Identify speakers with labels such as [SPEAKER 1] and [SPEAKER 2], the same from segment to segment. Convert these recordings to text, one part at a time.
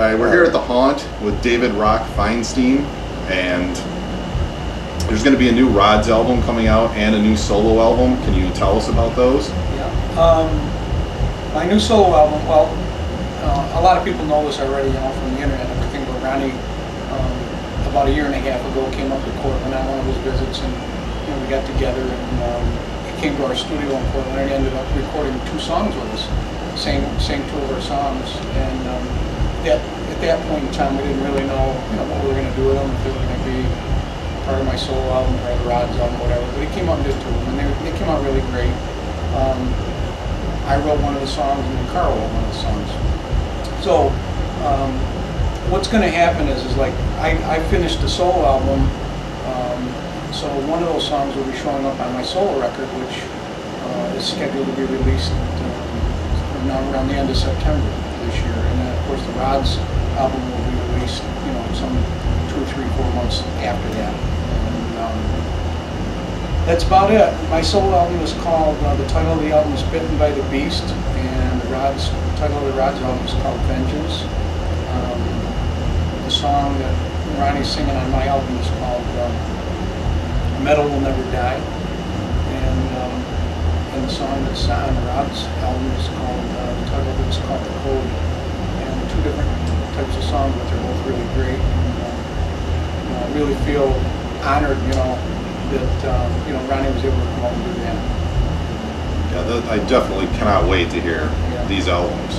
[SPEAKER 1] We're here at the Haunt with David Rock Feinstein, and there's going to be a new Rods album coming out and a new solo album. Can you tell us about those?
[SPEAKER 2] Yeah. My new solo album, well, a lot of people know this already, from the internet and everything, but Ronnie, about a year and a half ago, came up to Portland on one of his visits, and we got together, and he came to our studio in Portland and ended up recording 2 songs with us, sang 2 of our songs, and at that point in time, we didn't really know, what we were going to do with them, if they were going to be part of my solo album or the Rods album, whatever. But he came out and did 2 of them, and they came out really great. I wrote one of the songs, and then Carl wrote one of the songs. So what's going to happen is like I finished the solo album, so one of those songs will be showing up on my solo record, which is scheduled to be released around the end of September this year, and then of course the Rods album will be released, some 2, 3, 4 months after that. And that's about it. My solo album is called, the title of the album is Bitten by the Beast, and the title of the Rods album is called Vengeance. The song that Ronnie's singing on my album is called Metal Will Never Die, and the song that's on the Rods album is called, the title of it is called The Code. And 2 different types of songs, but they're both really great. And, I really feel honored, that Ronnie was able to come out and do that.
[SPEAKER 1] Yeah, I definitely cannot wait to hear these albums.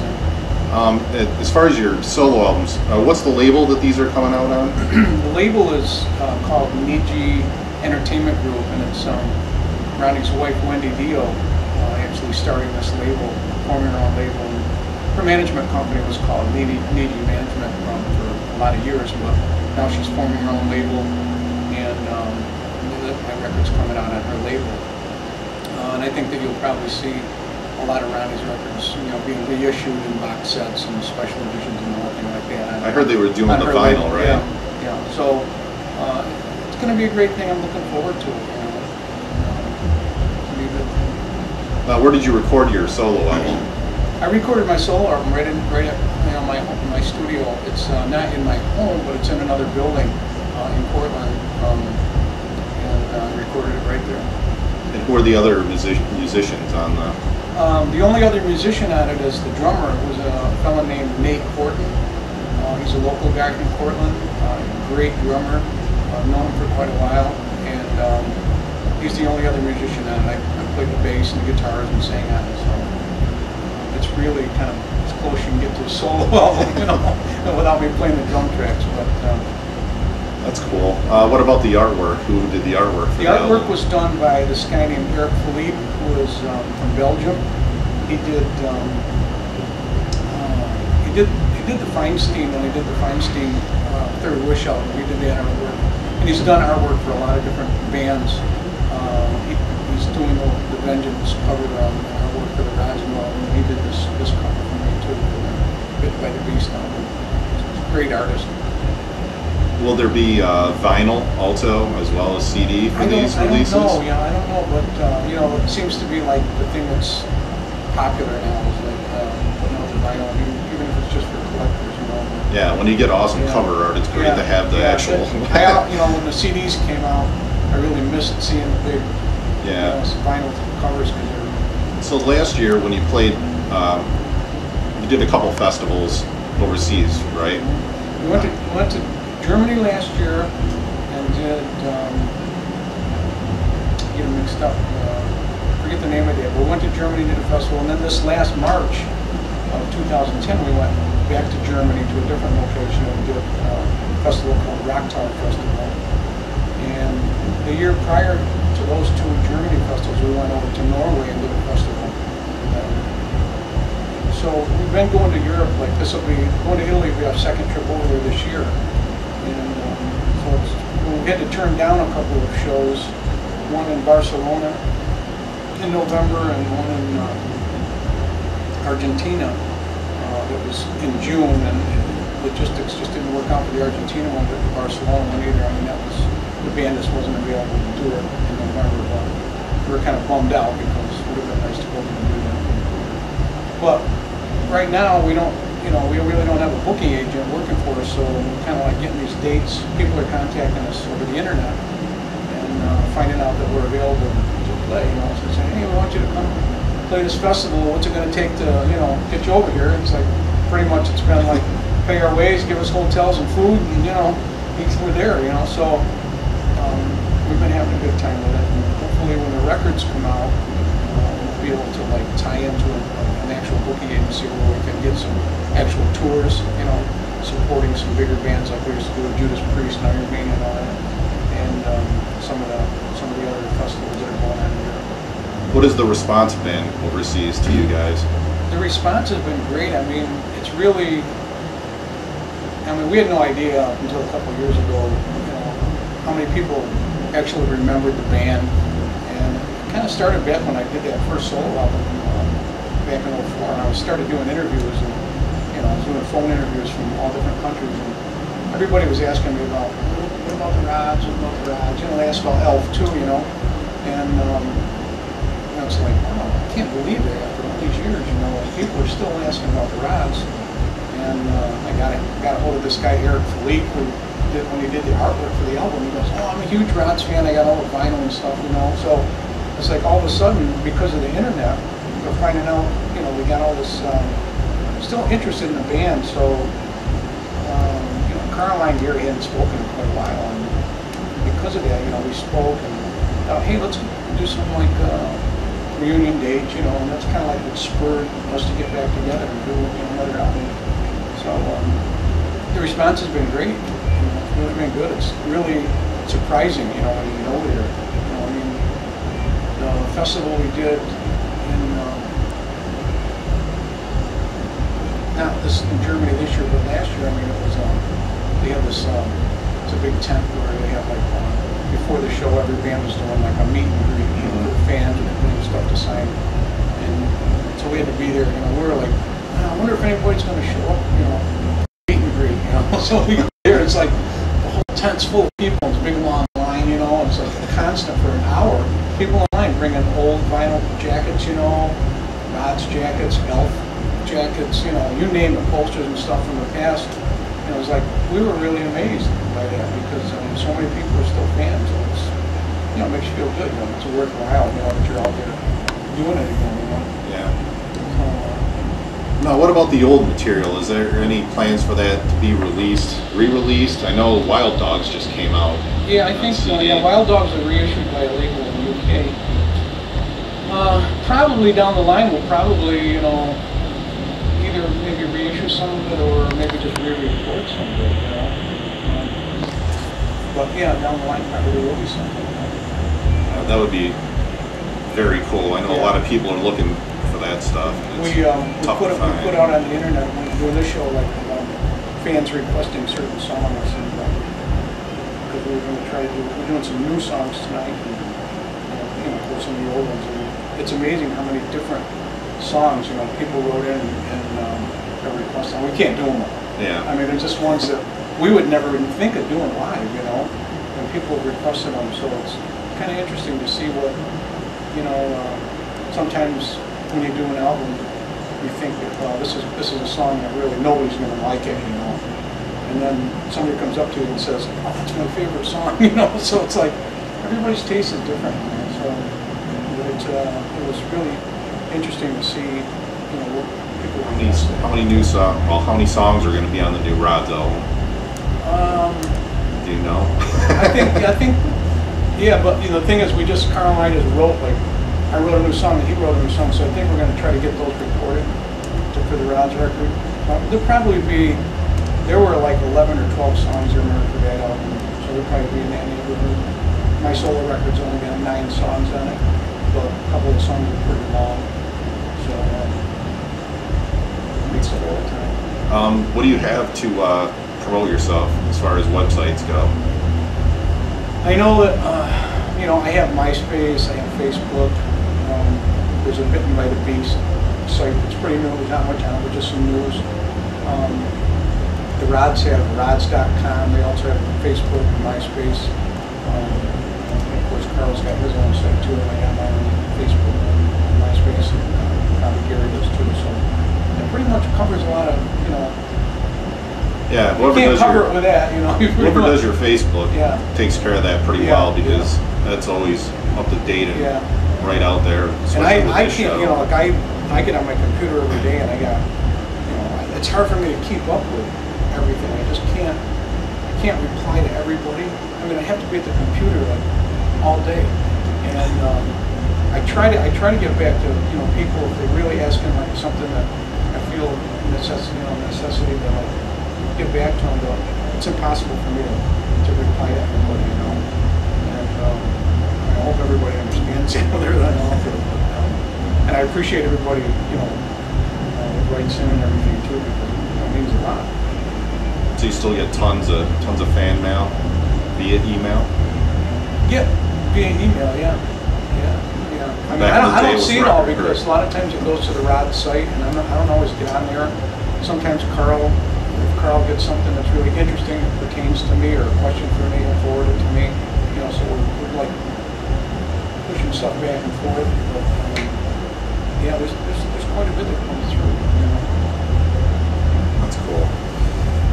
[SPEAKER 1] As far as your solo albums, what's the label that these are coming out on?
[SPEAKER 2] The label is called Niji Entertainment Group, and it's Ronnie's wife, Wendy Dio, actually starting this label, forming her own label. And her management company was called Niji Management for a lot of years, but now she's forming her own label, and my record's coming out on her label. And I think that you'll probably see a lot of Ronnie's records, being reissued in box sets and special editions and everything like that.
[SPEAKER 1] I heard they were doing the vinyl,
[SPEAKER 2] label,
[SPEAKER 1] right?
[SPEAKER 2] Yeah. So it's going to be a great thing. I'm looking forward to it. It's going to be a good thing.
[SPEAKER 1] Where did you record your solo album?
[SPEAKER 2] I recorded my solo album right at my studio. It's not in my home, but it's in another building in Portland, and I recorded it right there.
[SPEAKER 1] And who are the other musicians on the?
[SPEAKER 2] The only other musician on it is the drummer. It was a fellow named Nate Horton. He's a local guy from Portland, great drummer. I've known him for quite a while, and he's the only other musician on it. I played the bass and the guitars and sang on it, so it's really kind of as close you can get to a solo album, without me playing the drum tracks. But
[SPEAKER 1] that's cool. What about the artwork? Who did the artwork for
[SPEAKER 2] the artwork was done by this guy named Eric Philippe, who is from Belgium. He did the Feinstein, when he did the Feinstein Third Wish album. He did that artwork, and he's done artwork for a lot of different bands. He's doing the Vengeance cover artwork for the Rods album, and he did this cover for me too, for the Bitten by the Beast album. He's a great artist.
[SPEAKER 1] Will there be vinyl also, as well as CD for these releases?
[SPEAKER 2] I don't know. I don't know, but it seems to be like the thing that's popular now is like putting out the vinyl, even if it's just for collectors.
[SPEAKER 1] Yeah, when you get awesome cover art, it's great to have the actual.
[SPEAKER 2] When the CDs came out, I really missed seeing the big vinyl covers.
[SPEAKER 1] So last year, when you played, you did a couple festivals overseas, right?
[SPEAKER 2] We went to Germany last year and did, get them mixed up, forget the name of it, but we went to Germany, did a festival, and then this last March of 2010 we went back to Germany to a different location and did a festival called Rock Tower Festival. And the year prior to those 2 Germany festivals, we went over to Norway and did a festival. So we've been going to Europe, like this will be, going to Italy, we have 2nd trip over there this year. And so we had to turn down a couple of shows, one in Barcelona in November and one in Argentina that was in June, and logistics just didn't work out for the Argentina one, but the Barcelona one either. I mean, the band just wasn't available to do it in November, but we were kind of bummed out because it would have been nice to go and do that. But right now we don't we really don't have a booking agent working for us, so we're kind of like getting these dates. People are contacting us over the internet and finding out that we're available to play. So saying, hey, we want you to come play this festival. What's it going to take to, get you over here? It's like pretty much it's been like pay our ways, give us hotels and food, and we're there. So we've been having a good time with it. And hopefully, when the records come out, we'll be able to like tie into an actual booking agency where we can get some actual tours, supporting some bigger bands like we used to do with Judas Priest and Iron Maiden and all that, and some of the other festivals that are going on here.
[SPEAKER 1] What has the response been overseas to you guys?
[SPEAKER 2] The response has been great. I mean, it's really. We had no idea until a couple of years ago, how many people actually remembered the band, and it kind of started back when I did that first solo album back in '04, and I started doing interviews, and I was doing phone interviews from all different countries, and everybody was asking me about what about the Rods, what about the Rods, they asked about Elf too, and it's like, wow, I can't believe it after all these years, people are still asking about the Rods. And I got a hold of this guy, Eric Philippe, when he did the artwork for the album. He goes, oh, I'm a huge Rods fan. I got all the vinyl and stuff, So it's like all of a sudden, because of the internet, we're finding out, we got all this, still interested in the band. So, Caroline here hadn't spoken in quite a while. And because of that, we spoke and thought, hey, let's do something like reunion dates, and that's kind of like what spurred us to get back together and do another album. So the response has been great. It's really been good. It's really surprising, when you get over there. The festival we did in Germany this year, but last year, it was they had this. It's a big tent where they have like before the show, every band was doing like a meet and greet for fans and putting stuff to sign. And so we had to be there. We were like, I wonder if anybody's going to show up, meet and greet, So we go there, it's like the whole tent's full of people, it's a big long line, it's like constant for an hour. People in line bringing old vinyl jackets, Rods jackets, Elf jackets, you name the posters and stuff from the past. It was like, we were really amazed by that because so many people are still fans. So it's, it makes you feel good, it's worthwhile, that you're out there doing it again,
[SPEAKER 1] Yeah. Now, what about the old material? Is there any plans for that to be re-released? I know Wild Dogs just came out.
[SPEAKER 2] Yeah, I think so. Yeah, Wild Dogs are reissued by a label in the UK. Probably down the line, we'll probably, either maybe reissue some of it or maybe just re-record some of it, But yeah, down the line probably will be something.
[SPEAKER 1] That would be very cool. I know a lot of people are looking for that stuff.
[SPEAKER 2] We put out on the internet when we do this show, like fans requesting certain songs, and because we're going to try to we're doing some new songs tonight, and put some of the old ones. And it's amazing how many different songs people wrote in and are requesting. We can't do them all.
[SPEAKER 1] Yeah.
[SPEAKER 2] They're just ones that we would never even think of doing live, and people have requested them. So it's kind of interesting to see what sometimes when you do an album, you think that, well, this is a song that really nobody's going to like it, and then somebody comes up to you and says, oh, that's my favorite song, So it's like everybody's taste is different, So it was really interesting to see, what people.
[SPEAKER 1] How many new songs? Well, how many songs are going to be on the new Rods album? Do you know?
[SPEAKER 2] I think. Yeah, but the thing is, Carl and I just wrote, I wrote a new song and he wrote a new song, so I think we're going to try to get those recorded for the Rods record. There were like 11 or 12 songs in there for that album, so there'll probably be in that neighborhood. My solo record's only got 9 songs on it, but a couple of songs are pretty long, so it makes it all the time.
[SPEAKER 1] What do you have to promote yourself as far as websites go?
[SPEAKER 2] I know that, I have MySpace, I have Facebook. There's a Bitten by the Beast site. It's pretty new. There's not much on it, but just some news. The Rods have rods.com. They also have Facebook and MySpace. And of course, Carl's got his own site too. I have my own Facebook and MySpace, and probably Gary does too. So it pretty much covers a lot of
[SPEAKER 1] Yeah,
[SPEAKER 2] You can't cover it with that, you know.
[SPEAKER 1] whoever does your Facebook
[SPEAKER 2] Yeah.
[SPEAKER 1] takes care of that pretty
[SPEAKER 2] Yeah,
[SPEAKER 1] well, because that's always up to date and
[SPEAKER 2] Yeah.
[SPEAKER 1] right out there.
[SPEAKER 2] And
[SPEAKER 1] especially with
[SPEAKER 2] I
[SPEAKER 1] this
[SPEAKER 2] can't,
[SPEAKER 1] show.
[SPEAKER 2] you know, like I get on my computer every day and I got, you know, it's hard for me to keep up with everything. I just can't, I can't reply to everybody. I mean, I have to be at the computer like all day. And I try to get back to, you know, people if they're really asking like something that I feel necessity to like get back to them, but it's impossible for me to reply to everybody, you know. And I hope everybody understands it. And I appreciate everybody, you know, that writes in and everything too, because it means a lot.
[SPEAKER 1] So you still get tons of fan mail via email?
[SPEAKER 2] Yeah, via email, yeah. I mean, I don't see it all because a lot of times it goes to the ROD site, and I don't always get on there. Sometimes if Carl gets something that's really interesting that pertains to me or a question for me, he'll forward it to me. You know, so we're like pushing stuff back and forth. But yeah, there's quite a bit that comes through. You know.
[SPEAKER 1] That's cool.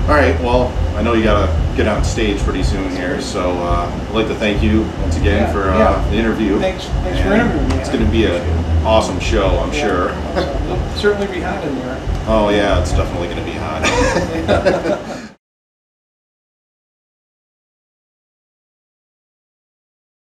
[SPEAKER 1] All right, well, I know you gotta get on stage pretty soon here, so I'd like to thank you once again for the interview.
[SPEAKER 2] Thanks for interviewing me.
[SPEAKER 1] It's gonna be an awesome show, I'm sure.
[SPEAKER 2] It'll certainly be hot in there.
[SPEAKER 1] Oh yeah, it's definitely gonna be hot.